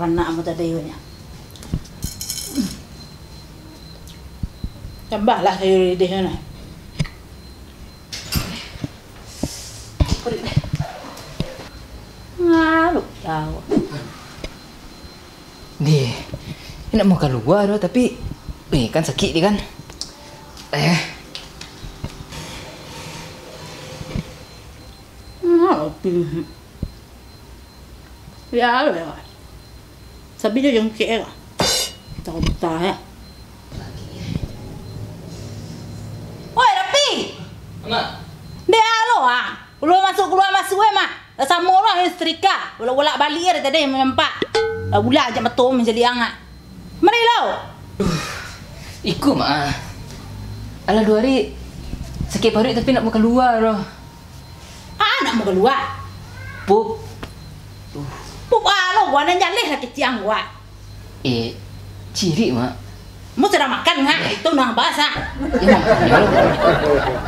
anak mo tadi nya. Tambahlah sayur di sana. Kulit deh. Ngalu jauh. Nih, nak mau keluar doh, tapi kan sakit dia kan. Ya lo ya. Sabi dia yang kaya. Tahu betah ya. Oi, Rapi. Mak. Dia lo ah. Keluar masuk mak. Sama orang yang setrika. Bolak balik ya tadi yang menyempak. Bulat aja betul menjadi hangat. Mari lo. Ikut mak. Alah 2 hari sakit perut tapi nak mau keluar doh. Nak mau keluar. Pup. Pup lo gua nan jaleh lah keciang gua. Ciri mak. Mau sudah makan nggak? Itu nang basah. Ya mak.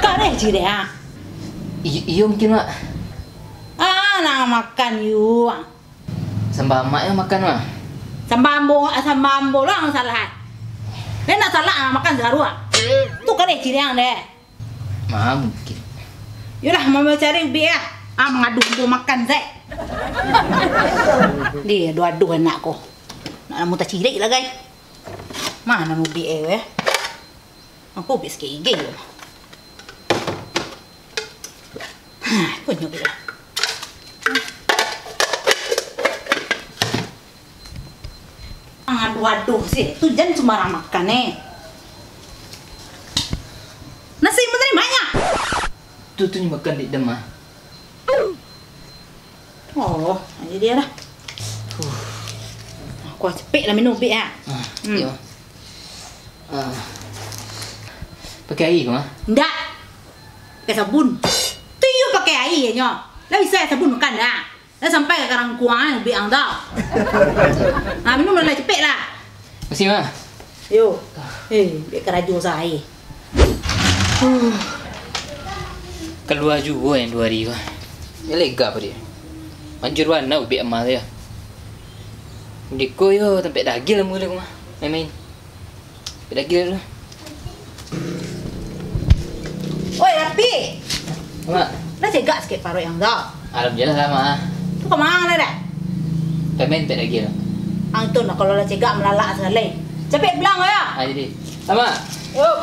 Kau deh ciri ha. Iya mungkin mak. Nang makan you. Sambal mak yang makan mak. Sambambo lah ang salah. Nak salah makan sarua. Tu kau deh ciri yang deh. Mak mungkin. Yulah mau cari biar. Mengadu makan saya. Dia dua anakku. Nak mau tak cilik lah guys. Mana mau biar ya? Aku bis ke IG yo. Punya dia. Aduh sih, tu jangan sembarang makan Nasi mau dari mana? Tu makan di demah. Oh, ini dia dah. Aku cepet lah minum bik ah. Iya. Pakai air ke mah? Ndak. Pakai sabun. Tu you pakai air nyo. Lah bisa sabun makan dah. Dah sampai ke karang kuang bik ang tau. Minum lah cepet lah. Masih mah. Yo. Bik keraju saya. Keluar juga yang 2 hari kah. Ya lega apa dia. Manjur warna ubi amal ya. Diko yo tempat dagil mula aku mah. Main-main. Tempat dagil dulu. Oi, Rapi. Mak. Dah cegak sikit parut yang dah. Alhamdulillah lah mak. Tu ke mana dah? Main tempat dagil. Ang tu nak kalau dah cegak melalak sekali. Cepet belang ya. Jadi. Sama. Yuk.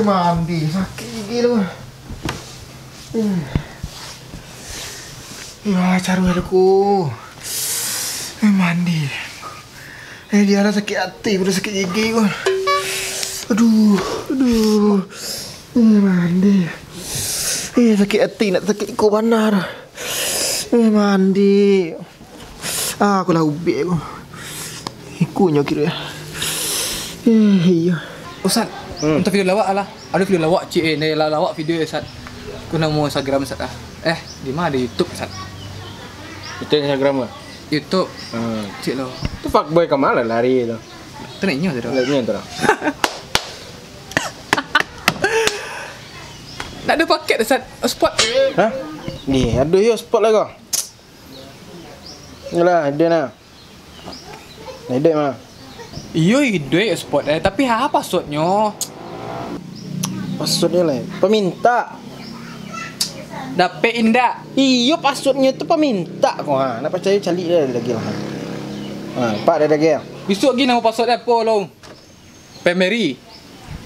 Mandi sakit gigi lu. Caru aku. Mandi. Dia ada sakit hati, udah sakit gigi gua. Aduh. Mandi. Sakit hati nak sakit ku benar. Mandi. Aku lah ubi aku. Ikunya kira. Iya. Ustaz, untuk video lawak lah. Ada video lawak cik ni lawak video Ustaz. Aku nak mau Instagram Ustaz ah. Di mana ada YouTube Ustaz? Itu Instagram ke? YouTube. Cik lo. Tu fuckboy ke mana lari tu? Tenaknya tu. Larinya tu. Nak ada paket Ustaz. Spot. Hah? Ni ada yo spot lah kau. Yalah, ada nak. Ada mana? Iyo ide spot tapi apa passwordnya? Passwordnya lah. Peminta. Dapat indak. Iyo passwordnya tu peminta kau ha. Nak percaya cari dia lagi lah. Pak dia lagi. Besok lagi nama password apa lo? Pemeri.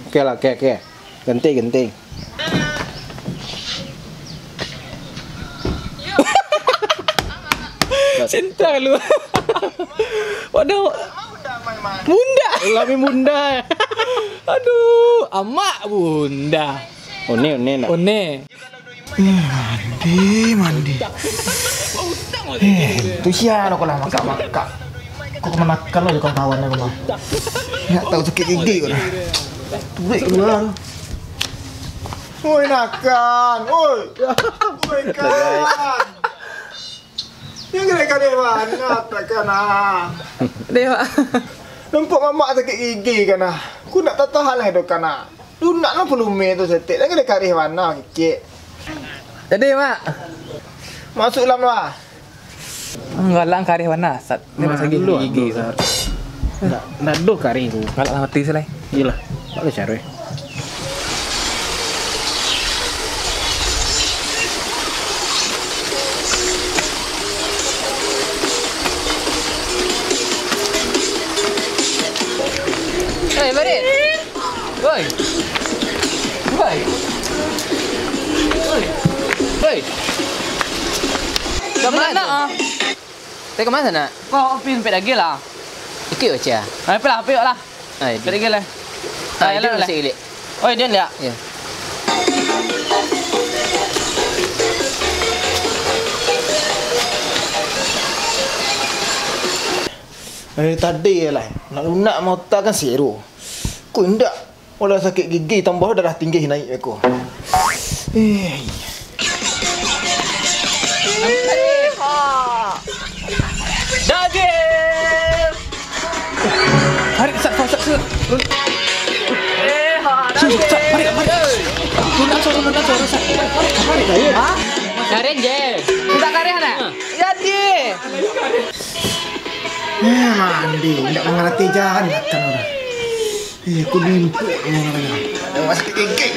Okey lah, okey. Genting. Cinta lu. Waduh. Bunda. Lami bunda. Aduh, amak bunda. One nak. One. Mandi. Tu siapa nak lah makak. Kau kemana kalau je kawan-kawan aku mah. Ya tahu sakit gigi kau dah. Turik keluar. Oi nakan, oi. Oi kan. Yang kena mana takkan ah. Dewa. Nampak mamak sakit gigi kan ah. Aku nak tahan lah itu kan ah. Lu nak lah volume tu setik. Yang kena karih mana kecik. Jadi mak. Masuk dalam lah. Galak karih warna sat. Dia masih gigi. Nak doh kari tu. Galak lah mati selai. Iyalah. Tak ada cara. Hei, Barit. Woi. Woi. Woi. Kamu nak ah? Saya kemana nak? Kau pergi sampai lagi lah. Ikut baca. Apa lah, apa lah. Ai, Sampai lagi lah. dia masih ilik. Oi, dia lihat. Ya. Tadi lah. Nak lunak mau tak kan seru. Kau indak. Walau sakit gigi tambah darah tinggi naik aku. Daging. Hari sat. Lunak suara sat. Karen je. Minta karih nak? Jadi. Mandi. Tidak mengerti jalan makan orang. Aku limpuk orang. Yang sakit gigi.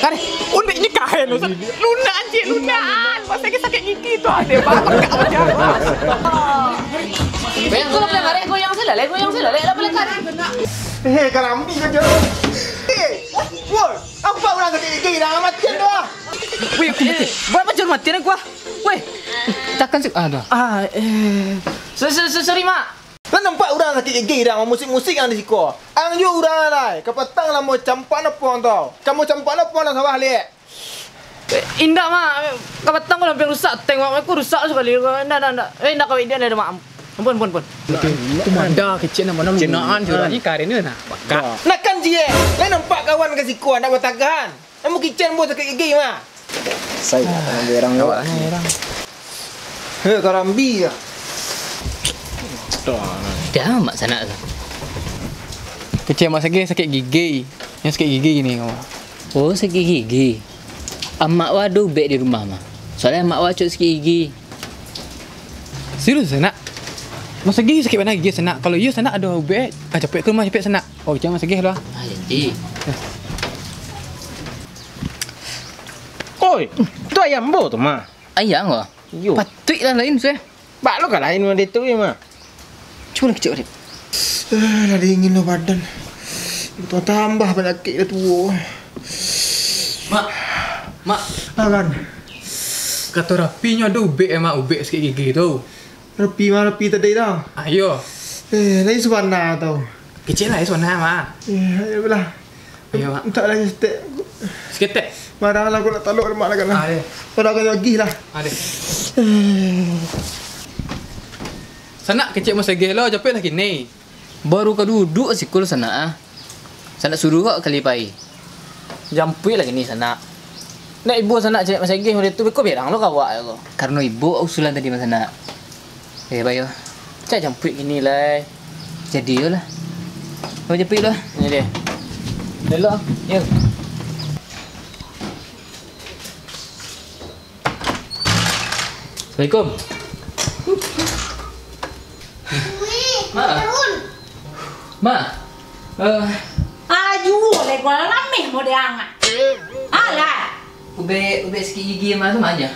Karih. Unik ni kain. Lunak je, lunak. Pasal sakit gigi tu ada. Pakai macam. Kau nak pelak goyang sila, dah pelak. Karambi kerja. Woi, apa orang sakit gigi dah mati tu? Wih, buat macam mati ni gua. Wih. Takkan sih ada. Sorry mak. Kan nampak orang sakit gigi dah musik-musik yang di siko. Ang you orang lah. Kapatang lah mau campak apa tau. Kamu campak apa lah sawah lihat. Indah mak. Kapatang kau hampir rusak. Tengok aku rusak sekali. Ndak. Ndak kau dia ada mak. Ampun. Itu manda kecil nama jenaan curang ni karin ni nak. Bakak. Nak kan je. Lain nampak kawan ke siko nak bertagahan. Kamu kitchen buat sakit gigi mah. Saya orang lawak. Karambi ya. Dah mak sana tu. Kecil mak sakit gigi. Yang sakit gigi ni kau. Oh, sakit gigi. Mak wa do bed di rumah mah. Soalnya mak wa cuk sakit gigi. Serius nak? Masa gigi sakit mana gigi senak. Kalau you senak ada ubek. Capek ke rumah capek senak. Oh, jangan masa gigi lah. Jadi. Oi, tu ayam bo tu mah. Ayang ah. Yo. Patut lah lain saya. Bak lo kalahin mah dia tu mah. Cuma nak kecil. Dah dingin lo badan. Betul tambah penyakit dah tua. Mak. Kan. Kata rapinya ada ubek mak ubek sikit gigi tu. Rapi tadi dah. Ayo. Lain sebenarnya tau. Kecil lah suana mak. Ya belah. Ayo mak. Tak lagi setek. Sikit tak? Marah lah aku nak taluk mak lah kan. Ada. Pada aku lagi lah. Ada. Sana kecil masa gelo capek lagi ni. Baru kau duduk sikul sana ah. Sana suruh kau kali pai. Jampui lagi ni sana. Nak ibu sana cek masa gelo dia tu kau berang lo kau awak aku. Karena ibu usulan tadi masa nak. Bayo. Cek jampui gini lah. Jadi yo lah. Kau jepit lah. Ni dia. Delok. Ya. Assalamualaikum. Ma. Aju le gua lameh mo dia angah. Alah. Ube sikit gigi mah tu mana?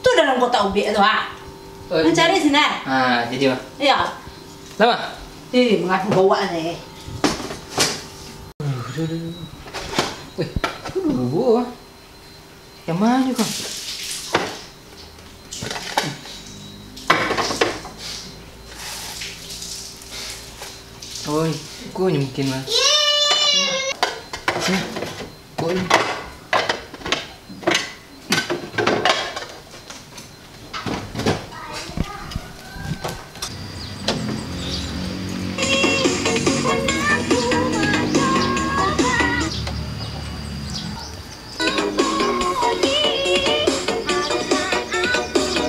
Tu dalam kota ube tu ah. Mencari sini. Jadi mah. Ya. Lama. Mengaku bawa ni. Wih, dulu ah. Yang mana kau? Oi, kau ni mungkin mah. Kau ni.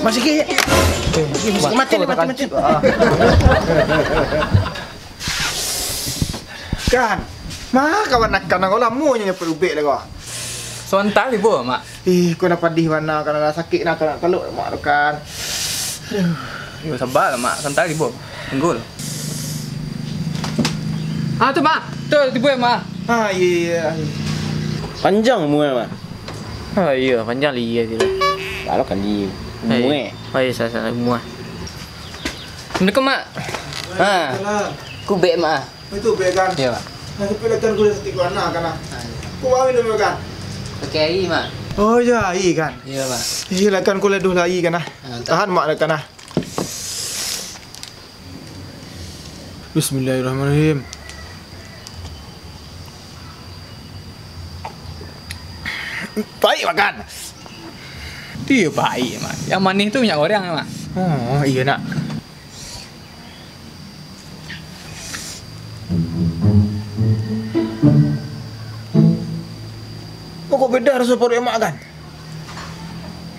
Masih ke. Mati. Kan. Mah kawan nak kan kau lama nya nyepet ubek dah kau. Sontal di bo, mak. Kau nak padih mana kan nak sakit nak kalau mak kan. Yo sabar lah, mak. Sontal di bo. Tenggul. Ah, tu, mak. Tu di bo, mak. Iya. Panjang umur mak. Oh iya, panjang liya dia. Kalau kan di umur. Oh iya, saya umur. Assalamualaikum, mak. Ku bek, mak. Itu ubek kan. Ya, mak. Nanti pelajaran kuliah setik kau nak kan. Kau awin dulu kan. Pakai air, mak. Oh ya, iya kan. Ya, mak. Iya kan kuliah dulu lagi kan. Tahan mak kan. Bismillahirrahmanirrahim. Baik makan. Dia baik, mak. Yang manis tu minyak goreng, mak. Oh, iya nak. Kok beda rasa porok emak kan?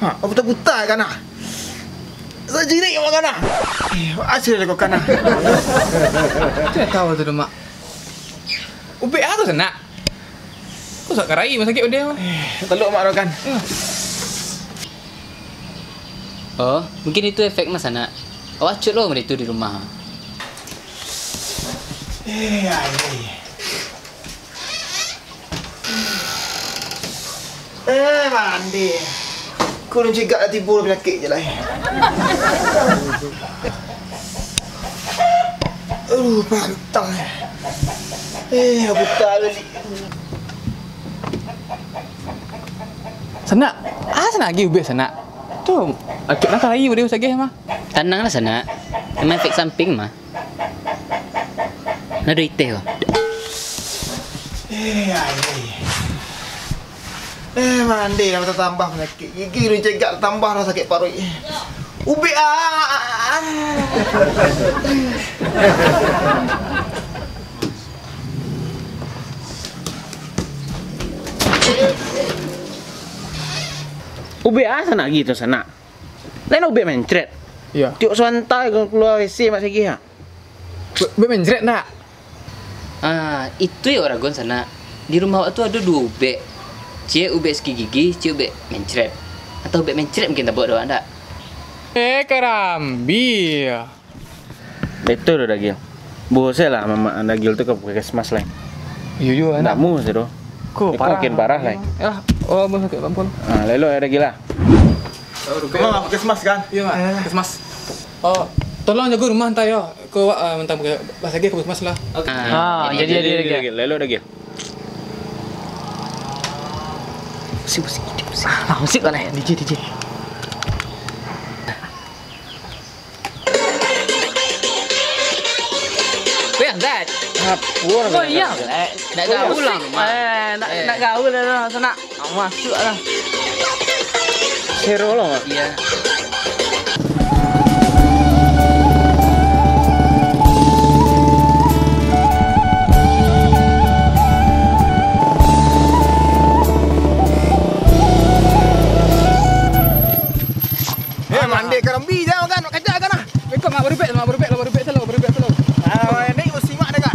Apa buta kan ah? Saya jirik emak kan ah? Asal kau kan ah? Saya tahu tu, mak. Ubek aku senak. Kau sak karai masa sakit dia, mak. Teluk emak kan? Oh, mungkin itu efek mas anak. Awak cut loh itu di rumah. Mandi. Kau nak cakap dah timbul penyakit je lah. Pantang. Buta balik. Senak. Senak lagi ubek senak. Tu, akik nak karai dia usah mah. Tenanglah sana. Memang efek samping mah. Nado iteh kok. Mandi dah tambah penyakit. Gigi lu cakap tambah rasa sakit paru. Ubek Ubek sana gitu sana. Lain ubek mencret. Ya. Tiuk santai keluar WC mak segi ha. Ubek menjret nak. Itu ya orang gon sana. Di rumah awak tu ada 2 ubek. Cie ubek segi gigi, cie ubek mencret. Atau ubek mencret mungkin tak buat doang tak? Kerambi. Itu udah dagil. Bose lah mama dagil tu ke puskesmas lain. Iya Nak mu sih doh. Kok Makin parah lain. Ya, oh mau sakit pampun. Lelo ya dagil lah. Kau puskesmas kan? Iya, mak. Puskesmas. Oh, tolong jaga rumah entar ya. Kau mentang bahasa lagi ke puskesmas lah. Jadi dagil. Lelo dagil. musik. Musik kan ya, DJ. Yang dat. Oh iya. Nak gaul lah. Nak gaul lah sana. Masuk lah. Hero loh. Iya. Mandi kerambi jangan kan, kacak kan ah. Ikut mak berubek selalu. Ini mesti mak dah kan.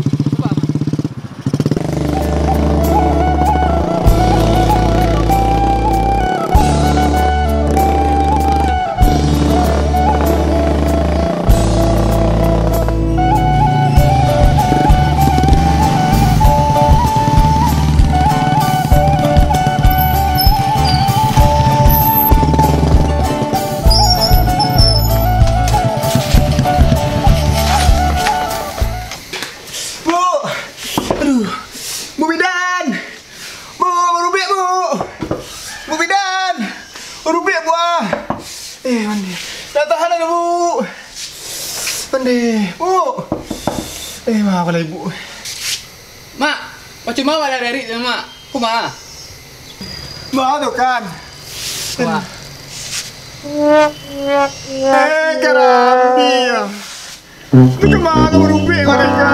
Bu Bidan! Bu, merubik bu! Bu Bidan! Merubik bu ah! Mandi. Tak tahan ada bu! Mandi. Bu! Maaf lah ibu. Mak, macam mana dari mak? Kau mak? Maaf tu kan? Mak. Kerambi ya! Ini kemana merubik mereka?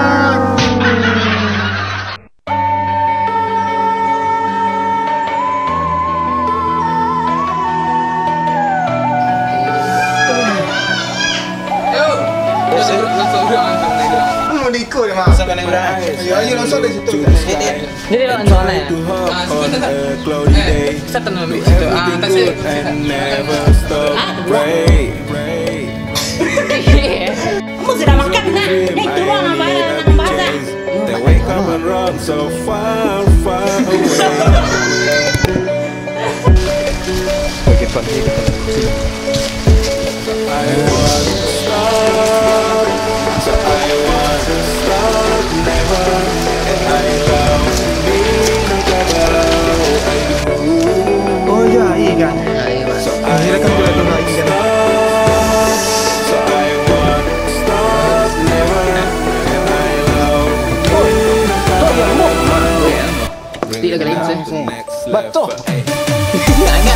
Mau diikut ya, Mak. Sampai naik berang. Ayo langsung dari situ. Jadi lo soalnya ya. Kita tenang di situ. Tak sih. Kamu sudah makan nah? Naik turun apa anak bahasa? They wake up and run so far, far away. Pakai pantai. I want to stop, so I want to stop, never. And I love me, Oh ya, iya kan. so I Silakan want boleh to lagi kan. stop, so I want to stop, never. And I love Tidak kalian sih. the next Betul. level.